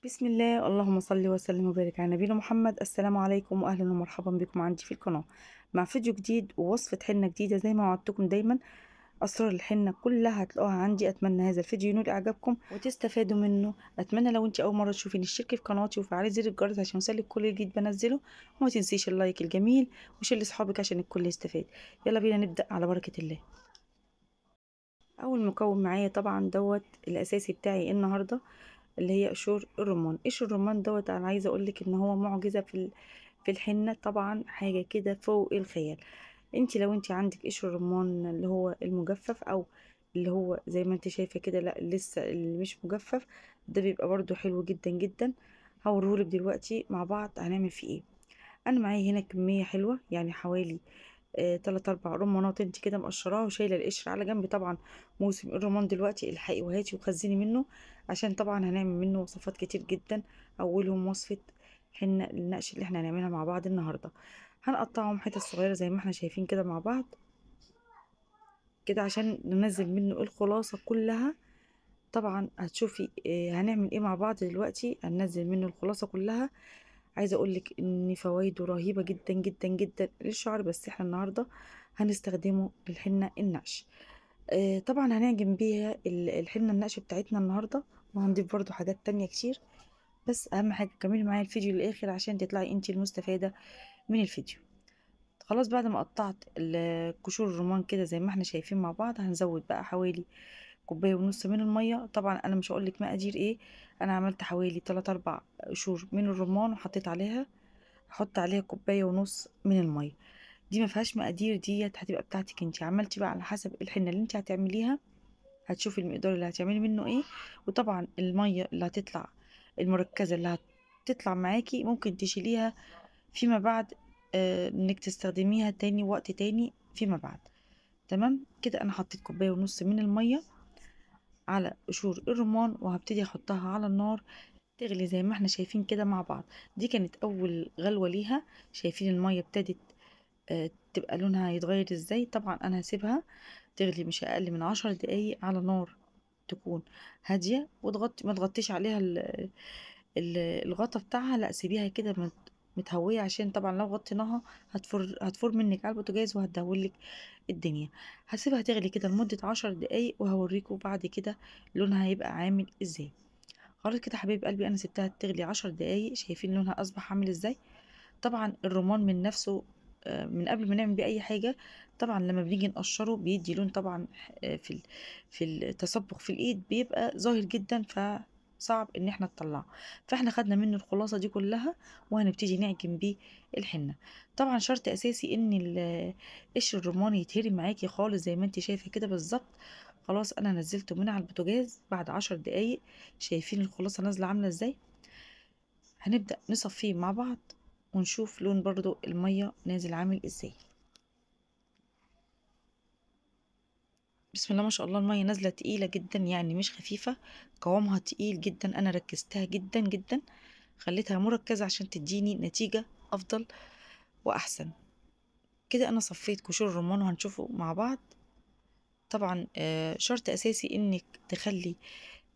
بسم الله، اللهم صل وسلم وبارك على نبينا محمد. السلام عليكم واهلا ومرحبا بكم عندي في القناه مع فيديو جديد ووصفه حنه جديده. زي ما وعدتكم دايما اسرار الحنه كلها هتلاقوها عندي. اتمنى هذا الفيديو ينول اعجابكم وتستفادوا منه. اتمنى لو انت اول مره تشوفيني اشتركي في قناتي وفعلي زر الجرس عشان يوصلك كل جديد بنزله، وما تنسيش اللايك الجميل وشير لاصحابك عشان الكل يستفاد. يلا بينا نبدا على بركه الله. اول مكون معايا طبعا دوت الاساسي بتاعي النهارده اللي هي قشور الرمان. قشر الرمان دوت انا عايزه اقولك ان هو معجزه في الحنه، طبعا حاجه كده فوق الخيال. انت لو انت عندك قشر الرمان اللي هو المجفف او اللي هو زي ما انت شايفه كده، لا لسه اللي مش مجفف، ده بيبقى برضو حلو جدا جدا. هوريهولك دلوقتي مع بعض هنعمل فيه ايه. انا معايا هنا كميه حلوه، يعني حوالي 3 4 رمانات انت كده مقشراها وشايله القشر على جنب. طبعا موسم الرمان دلوقتي، الحقي وهاتي وخزني منه عشان طبعا هنعمل منه وصفات كتير جدا. اولهم وصفه حنه النقش اللي احنا هنعملها مع بعض النهارده. هنقطعهم حتت صغيره زي ما احنا شايفين كده مع بعض كده عشان ننزل منه الخلاصه كلها. طبعا هتشوفي هنعمل ايه مع بعض دلوقتي. هننزل منه الخلاصه كلها. عايزه اقولك ان فوائده رهيبه جدا جدا جدا للشعر، بس احنا النهارده هنستخدمه للحنه النقش. طبعا هنعجن بيها الحنه النقش بتاعتنا النهارده، وهنضيف برضو حاجات تانية كتير. بس اهم حاجه كملي معايا الفيديو للاخر عشان تطلعي انتي المستفاده من الفيديو. خلاص بعد ما قطعت قشور الرمان كده زي ما احنا شايفين مع بعض، هنزود بقى حوالي كوبايه ونص من الميه. طبعا انا مش هقولك مقادير ايه، انا عملت حوالي 3 4 قشور من الرمان وحطيت عليها، هحط عليها كوبايه ونص من الميه. دي ما فيهاش مقادير، ديت هتبقى بتاعتك انت، عملتي بقى على حسب الحنه اللي انت هتعمليها. هتشوفي المقدار اللي هتعملي منه ايه. وطبعا الميه اللي هتطلع المركزه اللي هتطلع معاكي ممكن تشيليها فيما بعد، انك تستخدميها تاني وقت تاني فيما بعد. تمام كده انا حطيت كوبايه ونص من الميه على قشور الرمان، وهبتدي احطها على النار تغلي زي ما احنا شايفين كده مع بعض. دي كانت اول غلوه ليها. شايفين الميه ابتدت تبقى لونها يتغير ازاي. طبعا انا هسيبها تغلي مش اقل من 10 دقايق على نار تكون هاديه، وتغطي ما تغطيش عليها الغطا بتاعها، لا سيبيها كده متهويه، عشان طبعا لو غطيناها هتفر منك على البوتاجاز وهتدهولك الدنيا. هسيبها تغلي كده لمده 10 دقايق وهوريكم بعد كده لونها هيبقى عامل ازاي. خلاص كده حبيب قلبي انا سبتها تغلي 10 دقايق. شايفين لونها اصبح عامل ازاي. طبعا الرمان من نفسه من قبل ما نعمل بيه اي حاجه، طبعا لما بنيجي نقشره بيدي لون طبعا في التصبغ في الايد بيبقى ظاهر جدا، فصعب ان احنا نطلعه. فاحنا خدنا منه الخلاصه دي كلها وهنبتدي نعجن بيه الحنه. طبعا شرط اساسي ان قشر الرمان يتهري معاكي خالص زي ما انت شايفه كده بالظبط. خلاص انا نزلته من على البوتاجاز بعد 10 دقايق. شايفين الخلاصه نازله عامله ازاي. هنبدأ نصفيه مع بعض ونشوف لون برضو المية نازل عامل ازاي. بسم الله ما شاء الله، المية نازلة تقيلة جدا يعني مش خفيفة، قوامها تقيل جدا. انا ركزتها جدا جدا، خليتها مركزة عشان تديني نتيجة افضل واحسن. كده انا صفيت قشور الرمان وهنشوفه مع بعض. طبعا شرط اساسي انك تخلي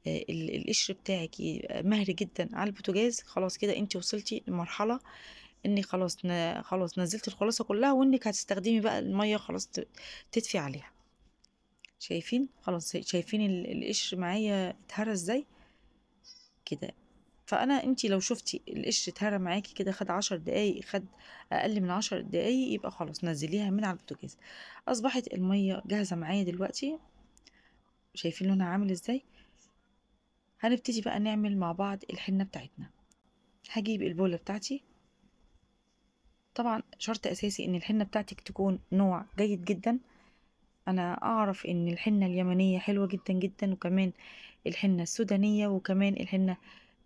القشر بتاعك يبقى مهري جدا على البوتاجاز. خلاص كده انت وصلتي لمرحلة انك خلاص نزلت الخلاصة كلها، وانك هتستخدمي بقى المية خلاص تدفي عليها. شايفين خلاص، شايفين القشر معايا اتهرى ازاي كده. فانا انتي لو شفتي القشر اتهرى معاكي كده خد 10 دقايق، خد اقل من 10 دقايق، يبقى خلاص نزليها من على البوتاجاز. اصبحت المية جاهزة معايا دلوقتي. شايفين لونها عامل ازاي. هنبتدي بقى نعمل مع بعض الحنة بتاعتنا. هجيب البولة بتاعتي. طبعا شرط اساسي ان الحنة بتاعتك تكون نوع جيد جدا. انا اعرف ان الحنة اليمنية حلوة جدا جدا، وكمان الحنة السودانية، وكمان الحنة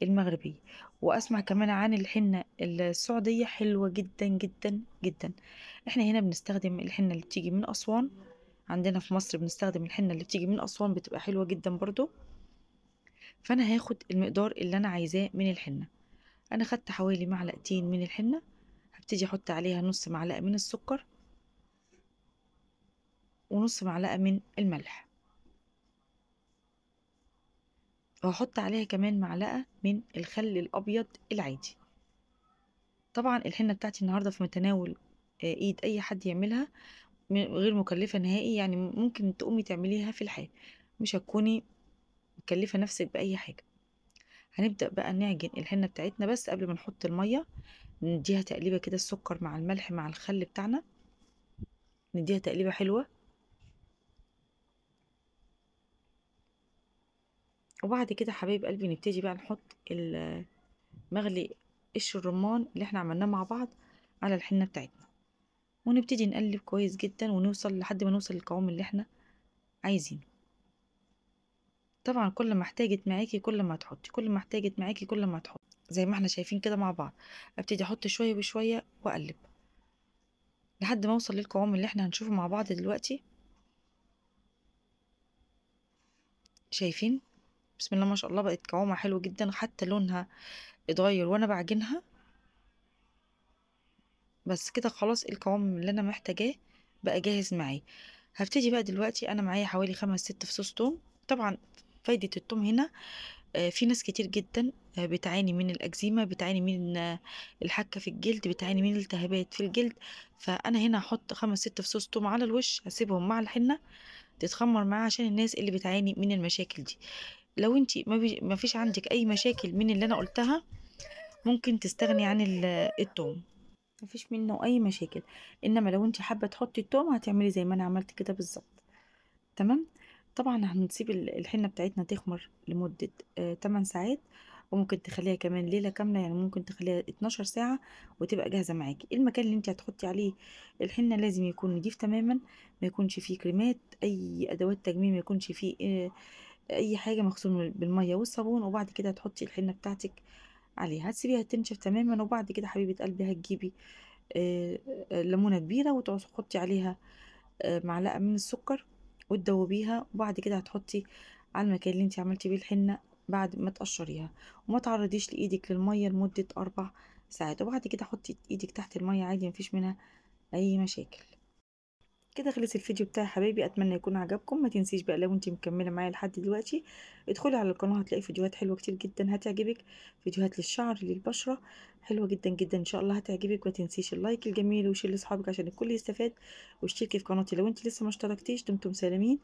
المغربية، واسمع كمان عن الحنة السعودية حلوة جدا جدا جدا. احنا هنا بنستخدم الحنة اللي بتيجي من اسوان. عندنا في مصر بنستخدم الحنة اللي بتيجي من اسوان، بتبقى حلوة جدا برضو. فانا هاخد المقدار اللي انا عايزاه من الحنة. انا خدت حوالي معلقتين من الحنة، هبتدي احط عليها نص معلقة من السكر ونص معلقة من الملح. وهحط عليها كمان معلقة من الخل الأبيض العادي. طبعا الحنة بتاعتي النهاردة في متناول ايد اي حد يعملها، غير مكلفة نهائي، يعني ممكن تقومي تعمليها في الحال، مش هتكوني مكلفة نفسك بأي حاجة. هنبدأ بقى نعجن الحنة بتاعتنا، بس قبل ما نحط المية نديها تقليبة كده، السكر مع الملح مع الخل بتاعنا، نديها تقليبة حلوة. وبعد كده حبايب قلبي نبتدي بقى نحط مغلي قشر الرمان اللي احنا عملناه مع بعض على الحنة بتاعتنا، ونبتدي نقلب كويس جدا ونوصل لحد ما نوصل للقوام اللي احنا عايزينه. طبعا كل ما احتاجت معاكي كل ما تحطي، كل ما احتاجت معاكي كل ما تحطي، زي ما احنا شايفين كده مع بعض. ابتدي احط شويه بشويه واقلب لحد ما اوصل للقوام اللي احنا هنشوفه مع بعض دلوقتي. شايفين؟ بسم الله ما شاء الله، بقت قوامها حلو جدا، حتى لونها اتغير وانا بعجنها. بس كده خلاص القوام اللي انا محتاجاه بقى جاهز معايا. هبتدي بقى دلوقتي، انا معايا حوالي 5 6 فصوص توم. طبعا فايدة التوم هنا، في ناس كتير جدا بتعاني من الأكزيما، بتعاني من الحكة في الجلد، بتعاني من التهابات في الجلد. فأنا هنا هحط 5 6 فصوص توم على الوش، هسيبهم مع الحنة تتخمر معاه عشان الناس اللي بتعاني من المشاكل دي. لو انتي ما فيش عندك أي مشاكل من اللي أنا قلتها، ممكن تستغني عن التوم، مفيش منه أي مشاكل. إنما لو انتي حابة تحطي التوم هتعملي زي ما أنا عملت كده بالظبط. تمام. طبعا هنسيب الحنة بتاعتنا تخمر لمدة 8 ساعات، وممكن تخليها كمان ليلة كاملة، يعني ممكن تخليها 12 ساعة وتبقى جاهزة معاكي. المكان اللي انت هتحطي عليه الحنة لازم يكون نضيف تماما، ما يكونش فيه كريمات، اي ادوات تجميل، ما يكونش فيه اي حاجة، مغسول بالمية والصابون. وبعد كده هتحطي الحنة بتاعتك عليها، هتسيبيها تنشف تماما. وبعد كده حبيبة قلبي هتجيبي ليمونة كبيرة وتحطي عليها معلقة من السكر وتدوبيها. وبعد كده هتحطي على المكان اللي انت عملتي بيه الحنة بعد ما تقشريها، وما تعرضيش لإيدك للمية لمدة 4 ساعات. وبعد كده حطي إيدك تحت المية عادي، مفيش منها أي مشاكل. كده خلص الفيديو بتاعي حبايبي، اتمنى يكون عجبكم. ما تنسيش بقى لو انت مكمله معايا لحد دلوقتي، ادخلي على القناه هتلاقي فيديوهات حلوه كتير جدا هتعجبك، فيديوهات للشعر للبشره حلوه جدا جدا ان شاء الله هتعجبك. ما تنسيش اللايك الجميل وشير لاصحابك عشان الكل يستفاد، واشتركي في قناتي لو انت لسه ما اشتركتيش. دمتم سالمين